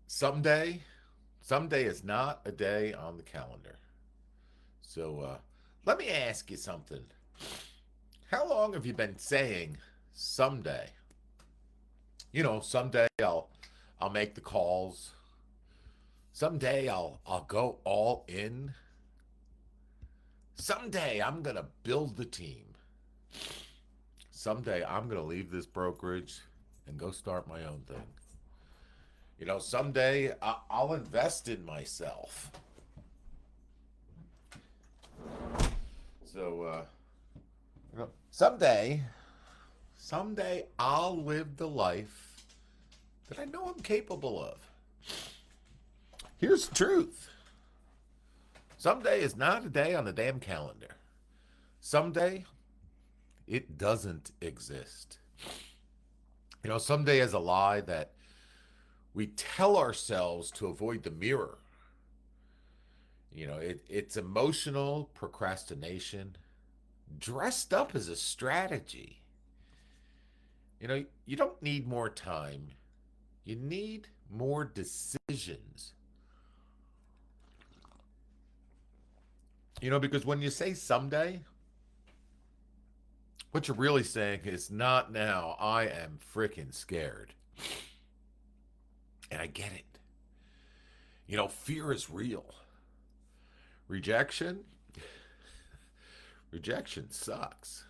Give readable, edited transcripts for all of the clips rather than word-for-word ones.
Someday, someday is not a day on the calendar. So let me ask you something. How long have you been saying someday? Someday I'll make the calls. Someday I'll go all in. Someday I'm gonna build the team. Someday I'm gonna leave this brokerage and go start my own thing. Someday I'll invest in myself. So someday I'll live the life that I know I'm capable of. Here's the truth. Someday is not a day on the damn calendar. Someday it doesn't exist. Someday is a lie that we tell ourselves to avoid the mirror. It's emotional procrastination dressed up as a strategy. You don't need more time. You need more decisions. Because when you say someday, what you're really saying is not now. I am freaking scared. And I get it. Fear is real. Rejection, rejection sucks.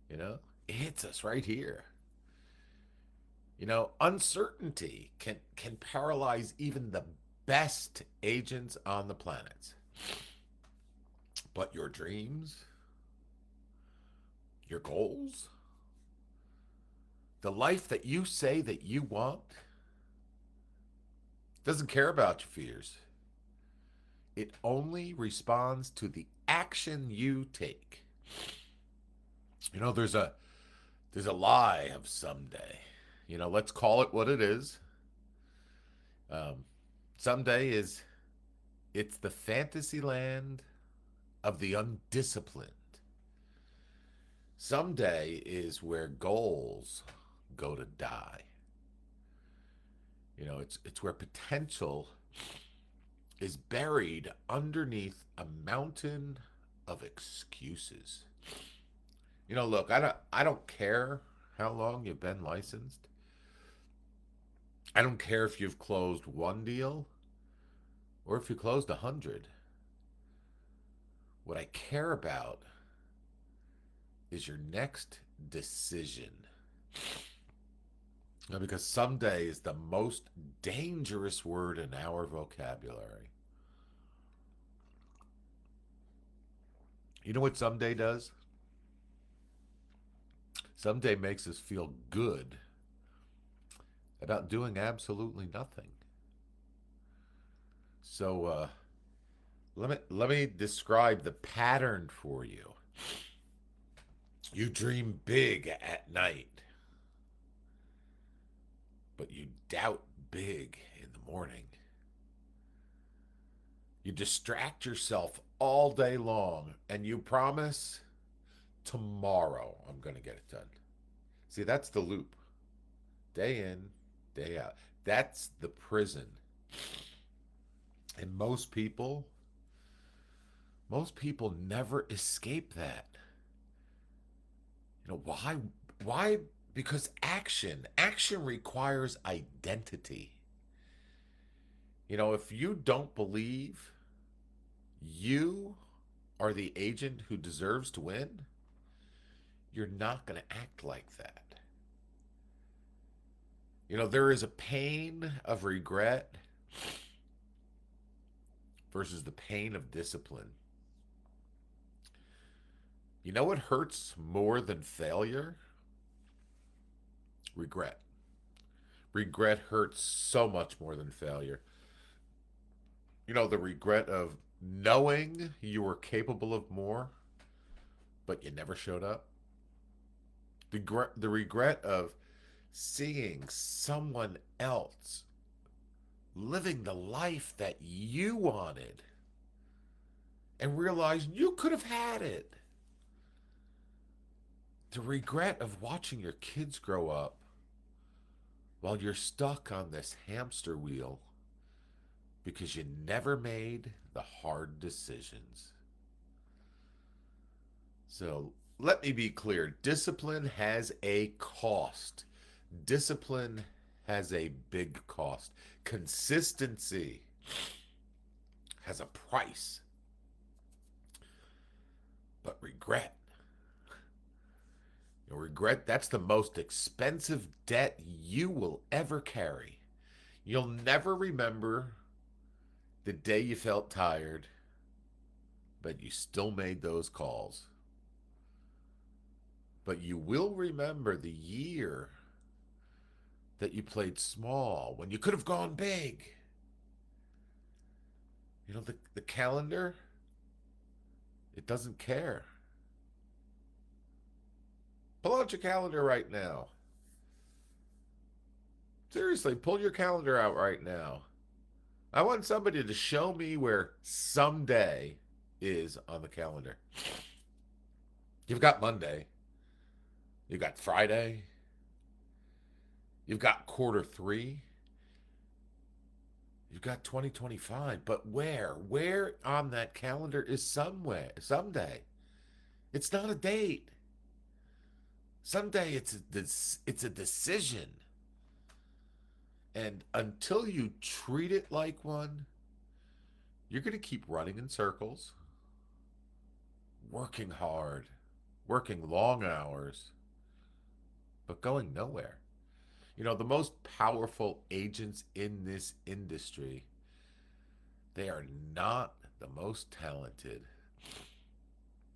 It hits us right here. Uncertainty can paralyze even the best agents on the planet. But your dreams, your goals, the life that you say that you want, doesn't care about your fears. It only responds to the action you take. There's a lie of someday. Let's call it what it is. Um, Someday is it's the fantasy land of the undisciplined. Someday is where goals go to die. It's where potential is buried underneath a mountain of excuses. Look, I don't care how long you've been licensed. I don't care if you've closed one deal or if you closed 100. What I care about is your next decision. Because someday is the most dangerous word in our vocabulary. You know what someday does? Someday makes us feel good about doing absolutely nothing. So let me describe the pattern for you. You dream big at night, but you doubt big in the morning. You distract yourself all day long and you promise tomorrow I'm going to get it done. See, that's the loop. Day in, day out. That's the prison. And most people never escape that. Why? Why? Because action requires identity. If you don't believe you are the agent who deserves to win, you're not going to act like that. There is a pain of regret versus the pain of discipline. You know what hurts more than failure? Regret. Regret hurts so much more than failure. The regret of knowing you were capable of more, but you never showed up. The regret of seeing someone else living the life that you wanted and realize you could have had it. The regret of watching your kids grow up while you're stuck on this hamster wheel because you never made the hard decisions. So let me be clear, discipline has a cost. Discipline has a big cost. Consistency has a price. But regret, regret, that's the most expensive debt you will ever carry. You'll never remember the day you felt tired, but you still made those calls. But you will remember the year that you played small when you could have gone big. The calendar, it doesn't care. Pull out your calendar right now. Seriously, pull your calendar out right now. I want somebody to show me where someday is on the calendar. You've got Monday. You've got Friday. You've got quarter 3. You've got 2025. But where? Where on that calendar is someday? It's not a date. Someday it's a decision. And until you treat it like one, you're going to keep running in circles, working hard, working long hours, but going nowhere. The most powerful agents in this industry, they are not the most talented.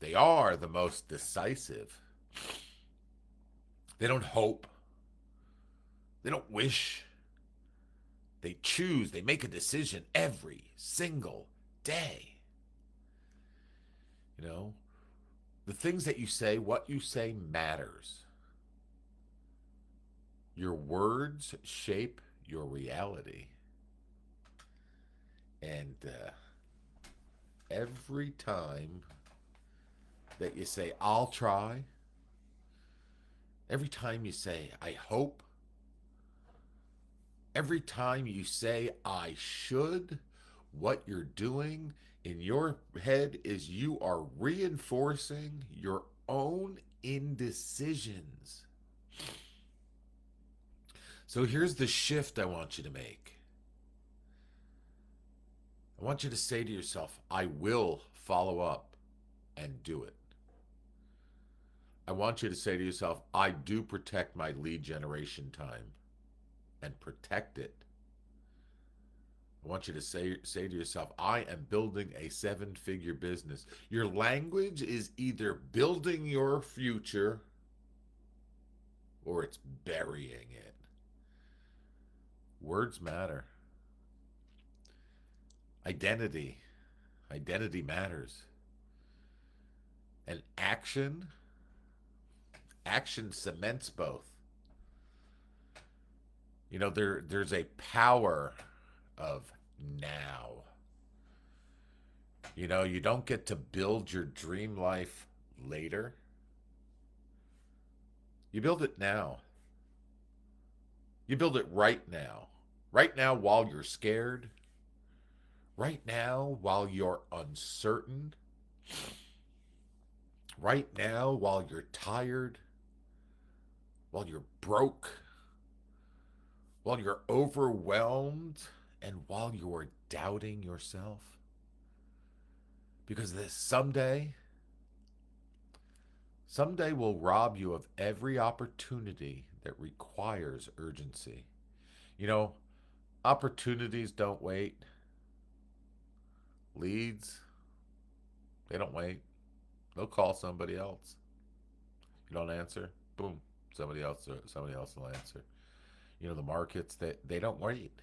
They are the most decisive. They don't hope. They don't wish. They choose. They make a decision every single day. The things that you say, what you say matters. Your words shape your reality. And every time that you say, I'll try, every time you say, I hope, every time you say, I should, what you're doing in your head is you are reinforcing your own indecisions. So here's the shift I want you to make. I want you to say to yourself, I will follow up and do it. I want you to say to yourself, I do protect my lead generation time and protect it. I want you to say to yourself, I am building a 7-figure business. Your language is either building your future or it's burying it. Words matter. Identity matters. And action cements both. There's a power of now. You don't get to build your dream life later. You build it now. You build it right now. Right now while you're scared. Right now while you're uncertain. Right now while you're tired. While you're broke. While you're overwhelmed. And while you're doubting yourself. Because this someday will rob you of every opportunity that requires urgency. Opportunities don't wait. Leads, they don't wait. They'll call somebody else. You don't answer, boom, somebody else will answer. The markets, they don't wait.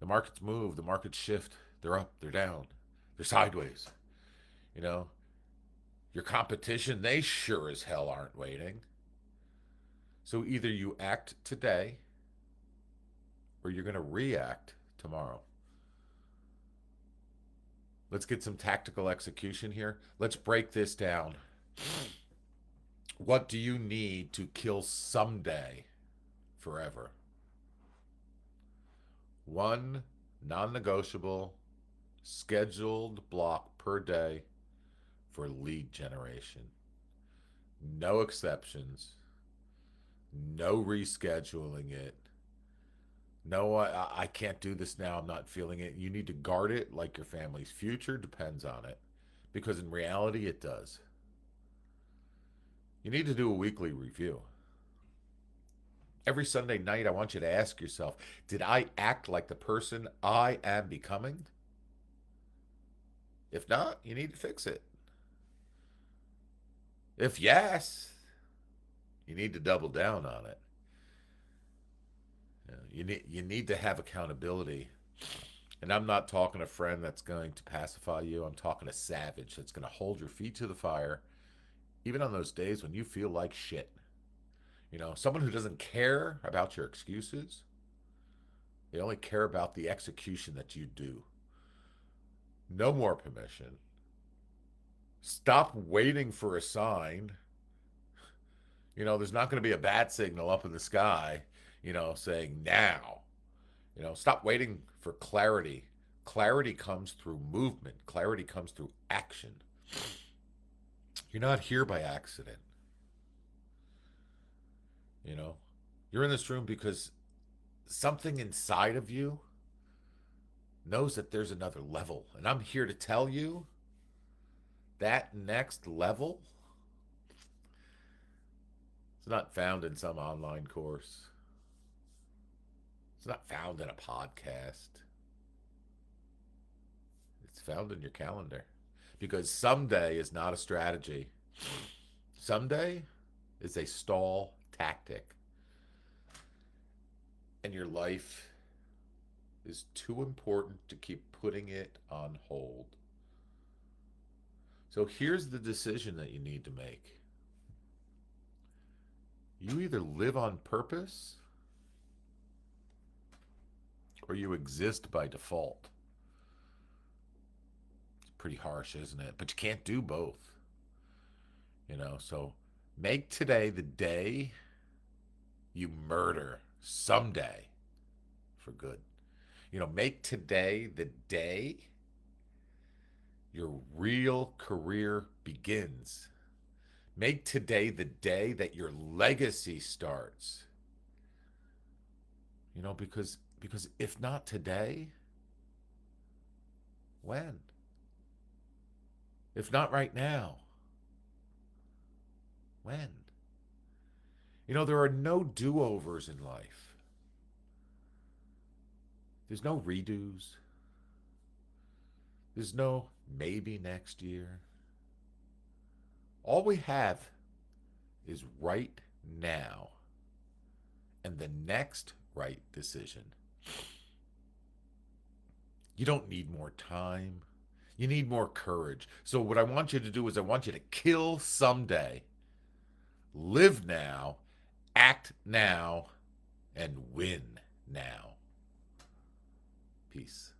The markets move, the markets shift. They're up, they're down, they're sideways. Your competition, they sure as hell aren't waiting. So either you act today or you're going to react tomorrow. Let's get some tactical execution here. Let's break this down. What do you need to kill someday forever? One non-negotiable scheduled block per day for lead generation. No exceptions. No rescheduling it. No, I can't do this now. I'm not feeling it. You need to guard it like your family's future depends on it. Because in reality, it does. You need to do a weekly review. Every Sunday night, I want you to ask yourself, did I act like the person I am becoming? If not, you need to fix it. If yes, you need to double down on it. You need to have accountability. And I'm not talking a friend that's going to pacify you. I'm talking a savage that's going to hold your feet to the fire, even on those days when you feel like shit. Someone who doesn't care about your excuses. They only care about the execution that you do. No more permission. Stop waiting for a sign. There's not going to be a bat signal up in the sky, saying now. Stop waiting for clarity. Clarity comes through movement, clarity comes through action. You're not here by accident. You're in this room because something inside of you knows that there's another level. And I'm here to tell you that next level is not found in some online course. It's not found in a podcast. It's found in your calendar. Because someday is not a strategy. Someday is a stall tactic. And your life is too important to keep putting it on hold. So here's the decision that you need to make. You either live on purpose or you exist by default. It's pretty harsh, isn't it? But you can't do both. So make today the day you murder someday for good. Make today the day your real career begins. Make today the day that your legacy starts. Because if not today, when? If not right now, when? There are no do-overs in life. There's no redos. There's no maybe next year. All we have is right now and the next right decision. You don't need more time. You need more courage. So what I want you to do is I want you to kill someday. Live now, act now, and win now. Peace.